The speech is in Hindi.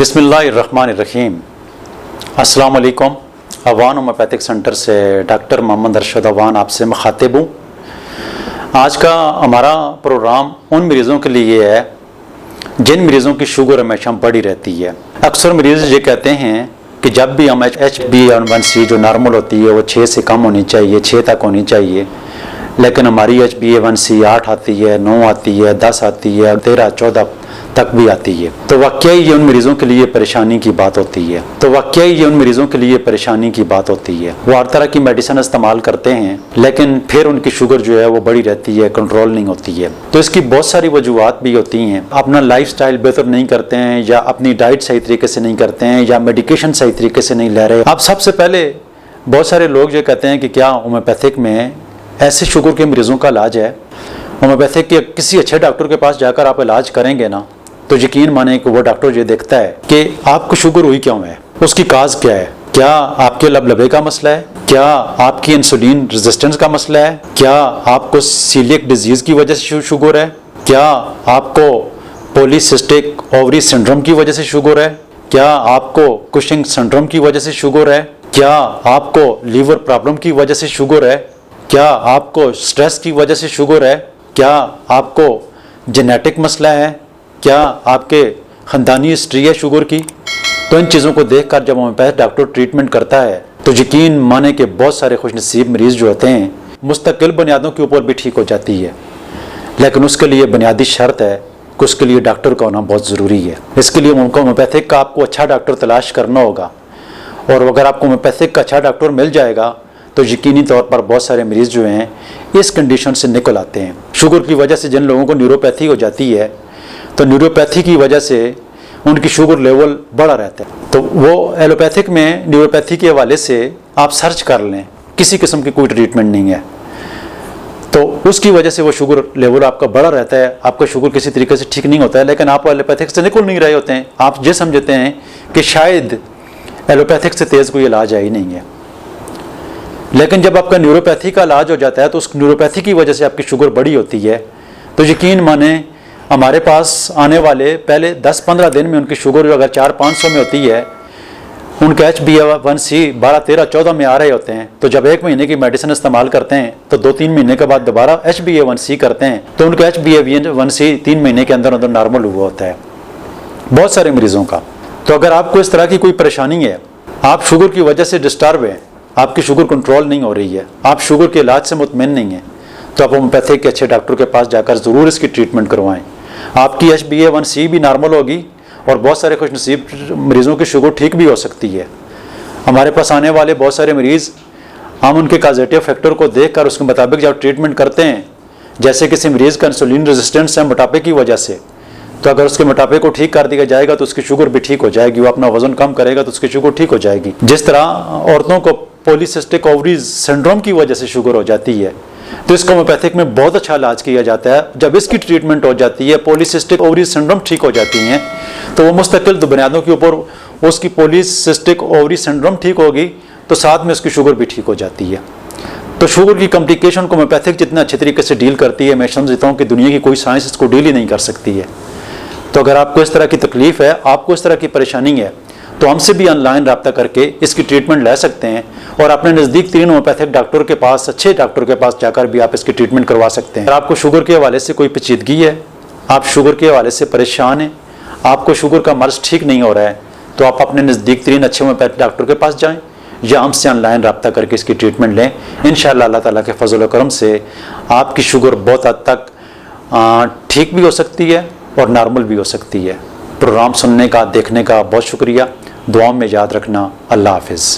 बिस्मिल्लाहिर्रहमानिर्रहीम। अस्सलाम वालेकुम। अवान होम्योपैथिक सेंटर से डॉक्टर मोहम्मद अरशद अवान आपसे मुखातिब हूँ। आज का हमारा प्रोग्राम उन मरीज़ों के लिए है जिन मरीज़ों की शुगर हमेशा बढ़ी रहती है। अक्सर मरीज़ ये कहते हैं कि जब भी हम HbA1c जो नॉर्मल होती है वो 6 से कम होनी चाहिए, 6 तक होनी चाहिए, लेकिन हमारी HbA1c 8 आती है, 9 आती है, 10 आती है, 13, 14 तक भी आती है। तो वाकई ये उन मरीज़ों के लिए परेशानी की बात होती है। वो हर तरह की मेडिसिन इस्तेमाल करते हैं, लेकिन फिर उनकी शुगर जो है वो बढ़ी रहती है, कंट्रोल नहीं होती है। तो इसकी बहुत सारी वजूहात भी होती हैं। अपना लाइफस्टाइल बेहतर नहीं करते हैं, या अपनी डाइट सही तरीके से नहीं करते हैं, या मेडिकेशन सही तरीके से नहीं ले रहे। अब सबसे पहले बहुत सारे लोग ये कहते हैं कि क्या होम्योपैथिक में ऐसे शुगर के मरीज़ों का इलाज है। होम्योपैथिक के किसी अच्छे डॉक्टर के पास जाकर आप इलाज करेंगे ना, तो यकीन माने कि वो डॉक्टर ये देखता है कि आपको शुगर हुई क्यों है, उसकी काज क्या है। क्या आपके लबलबे का मसला है, क्या आपकी इंसुलिन रेजिस्टेंस का मसला है, क्या आपको सीलियक डिजीज की वजह से शुगर है, क्या आपको पॉलीसिस्टिक ओवरी सिंड्रोम की वजह से शुगर है, क्या आपको कुशिंग सिंड्रोम की वजह से शुगर है, क्या आपको लीवर प्रॉब्लम की वजह से शुगर है, क्या आपको स्ट्रेस की वजह से शुगर है, क्या आपको जेनेटिक मसला है, क्या आपके ख़ानदानी हिस्ट्री है शुगर की। तो इन चीज़ों को देखकर जब होम्योपैथ डॉक्टर ट्रीटमेंट करता है तो यकीन माने कि बहुत सारे खुशनसीब मरीज़ जो होते हैं मुस्तकिल बुनियादों के ऊपर भी ठीक हो जाती है। लेकिन उसके लिए बुनियादी शर्त है कि उसके लिए डॉक्टर का होना बहुत ज़रूरी है। इसके लिए होम्योपैथिक का आपको अच्छा डॉक्टर तलाश करना होगा, और अगर आपको होम्योपैथिक का अच्छा डॉक्टर मिल जाएगा तो यकीनी तौर पर बहुत सारे मरीज़ जो हैं इस कंडीशन से निकल आते हैं। शुगर की वजह से जिन लोगों को न्यूरोपैथी हो जाती है, तो न्यूरोपैथी की वजह से उनकी शुगर लेवल बढ़ा रहता है। तो वो एलोपैथिक में न्यूरोपैथी के हवाले से आप सर्च कर लें, किसी किस्म की कोई ट्रीटमेंट नहीं है, तो उसकी वजह से वो शुगर लेवल आपका बढ़ा रहता है, आपका शुगर किसी तरीके से ठीक नहीं होता है। लेकिन आप एलोपैथिक से निकल नहीं रहे होते हैं। आप ये समझते हैं कि शायद एलोपैथिक से तेज़ कोई इलाज ही नहीं है। लेकिन जब आपका न्यूरोपैथी का इलाज हो जाता है तो उस न्यूरोपैथी की वजह से आपकी शुगर बढ़ी होती है। तो यकीन माने हमारे पास आने वाले पहले 10-15 दिन में उनकी शुगर अगर 400-500 में होती है, उनका HbA1c 12, 13, 14 में आ रहे होते हैं, तो जब 1 महीने की मेडिसिन इस्तेमाल करते हैं तो 2-3 महीने के बाद दोबारा HbA1c करते हैं, तो उनका HbA1c 3 महीने के अंदर अंदर नॉर्मल हुआ होता है बहुत सारे मरीज़ों का। तो अगर आपको इस तरह की कोई परेशानी है, आप शुगर की वजह से डिस्टर्ब हैं, आपकी शुगर कंट्रोल नहीं हो रही है, आप शुगर के इलाज से मुतमईन नहीं हैं, तो आप होम्योपैथिक के अच्छे डॉक्टर के पास जाकर ज़रूर इसकी ट्रीटमेंट करवाएं। आपकी HbA1c भी नॉर्मल होगी और बहुत सारे खुशनसीब मरीज़ों की शुगर ठीक भी हो सकती है। हमारे पास आने वाले बहुत सारे मरीज़, हम उनके कॉजेटिव फैक्टर को देखकर उसके मुताबिक जब ट्रीटमेंट करते हैं, जैसे किसी मरीज़ का इंसुलिन रेजिस्टेंस है मोटापे की वजह से, तो अगर उसके मोटापे को ठीक कर दिया जाएगा तो उसकी शुगर भी ठीक हो जाएगी। वो अपना वजन कम करेगा तो उसकी शुगर ठीक हो जाएगी। जिस तरह औरतों को पॉलीसिस्टिक ओवरी सिंड्रोम की वजह से शुगर हो जाती है, तो इसको होम्योपैथिक में बहुत अच्छा इलाज किया जाता है। जब इसकी ट्रीटमेंट हो जाती है, पॉलीसिस्टिक ओवरी सिंड्रोम ठीक हो जाती हैं, तो वो मुस्तकिल बुनियादों के ऊपर उसकी पॉलीसिस्टिक ओवरी सिंड्रोम ठीक होगी, तो साथ में उसकी शुगर भी ठीक हो जाती है। तो शुगर की कॉम्प्लिकेशन को होम्योपैथिक जितना अच्छे तरीके से डील करती है, मैं समझता हूँ कि दुनिया की कोई साइंस इसको डील ही नहीं कर सकती है। तो अगर आपको इस तरह की तकलीफ है, आपको इस तरह की परेशानी है, तो हमसे भी ऑनलाइन रब्ता करके इसकी ट्रीटमेंट ले सकते हैं, और अपने नज़दीक 3 होम्योपैथिक डॉक्टर के पास, अच्छे डॉक्टर के पास जाकर भी आप इसकी ट्रीटमेंट करवा सकते हैं। अगर आपको शुगर के हवाले से कोई पेचीदगी है, आप शुगर के हवाले से परेशान हैं, आपको शुगर का मर्ज़ ठीक नहीं हो रहा है, तो आप अपने नज़दीक 3 अच्छे होम्योपैथिक डॉक्टर के पास जाएँ, या हमसे ऑनलाइन रब्ता करके इसकी ट्रीटमेंट लें। इंशाअल्लाह अल्लाह ताला के फजल व करम से आपकी शुगर बहुत हद तक ठीक भी हो सकती है और नॉर्मल भी हो सकती है। प्रोग्राम सुनने का, देखने का बहुत शुक्रिया। दुआओं में याद रखना। अल्लाह हाफिज़।